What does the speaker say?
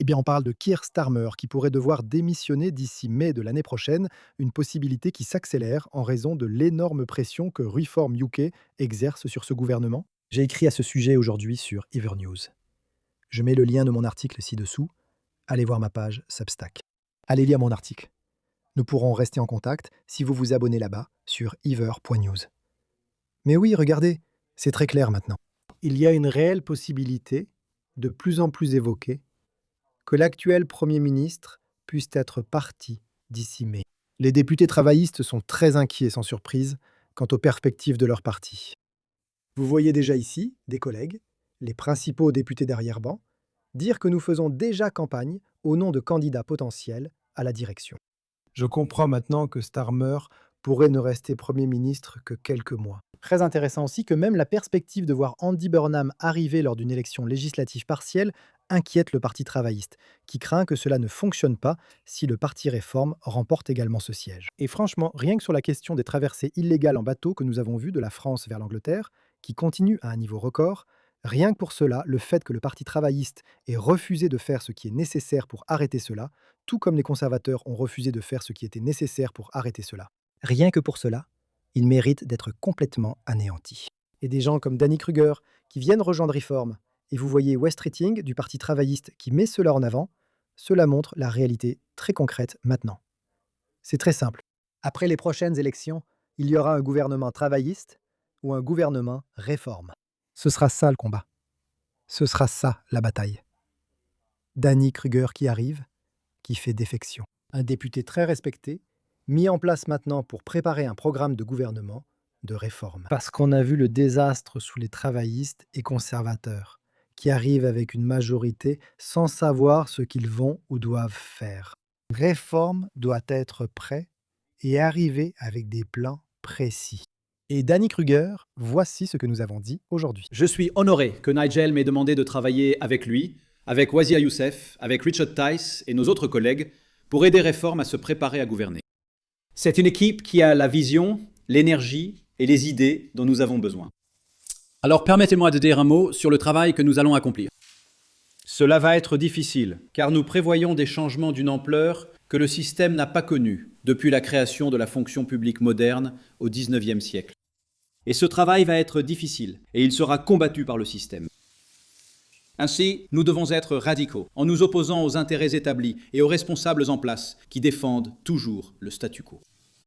Eh bien, on parle de Keir Starmer qui pourrait devoir démissionner d'ici mai de l'année prochaine, une possibilité qui s'accélère en raison de l'énorme pression que Reform UK exerce sur ce gouvernement. J'ai écrit à ce sujet aujourd'hui sur Evernews. Je mets le lien de mon article ci-dessous. Allez voir ma page Substack. Allez lire mon article. Nous pourrons rester en contact si vous vous abonnez là-bas sur ever.news. Mais oui, regardez, c'est très clair maintenant. Il y a une réelle possibilité, de plus en plus évoquée, que l'actuel Premier ministre puisse être parti d'ici mai. Les députés travaillistes sont très inquiets, sans surprise, quant aux perspectives de leur parti. Vous voyez déjà ici des collègues, les principaux députés d'arrière-ban, dire que nous faisons déjà campagne au nom de candidats potentiels à la direction. Je comprends maintenant que Starmer pourrait ne rester Premier ministre que quelques mois. Très intéressant aussi que même la perspective de voir Andy Burnham arriver lors d'une élection législative partielle inquiète le Parti travailliste, qui craint que cela ne fonctionne pas si le Parti Réforme remporte également ce siège. Et franchement, rien que sur la question des traversées illégales en bateau que nous avons vues de la France vers l'Angleterre, qui continue à un niveau record, rien que pour cela, le fait que le Parti travailliste ait refusé de faire ce qui est nécessaire pour arrêter cela, tout comme les conservateurs ont refusé de faire ce qui était nécessaire pour arrêter cela. Rien que pour cela, il mérite d'être complètement anéanti. Et des gens comme Danny Kruger, qui viennent rejoindre Reform, et vous voyez West Keating du Parti travailliste qui met cela en avant, cela montre la réalité très concrète maintenant. C'est très simple. Après les prochaines élections, il y aura un gouvernement travailliste ou un gouvernement réforme. Ce sera ça le combat. Ce sera ça la bataille. Danny Kruger qui arrive, qui fait défection. Un député très respecté, mis en place maintenant pour préparer un programme de gouvernement de réforme. Parce qu'on a vu le désastre sous les travaillistes et conservateurs, qui arrivent avec une majorité sans savoir ce qu'ils vont ou doivent faire. Réforme doit être prêt et arriver avec des plans précis. Et Danny Kruger, voici ce que nous avons dit aujourd'hui. Je suis honoré que Nigel m'ait demandé de travailler avec lui, avec Wazia Youssef, avec Richard Tice et nos autres collègues pour aider Réforme à se préparer à gouverner. C'est une équipe qui a la vision, l'énergie et les idées dont nous avons besoin. Alors permettez-moi de dire un mot sur le travail que nous allons accomplir. Cela va être difficile, car nous prévoyons des changements d'une ampleur que le système n'a pas connue depuis la création de la fonction publique moderne au XIXe siècle. Et ce travail va être difficile, et il sera combattu par le système. Ainsi, nous devons être radicaux, en nous opposant aux intérêts établis et aux responsables en place qui défendent toujours le statu quo.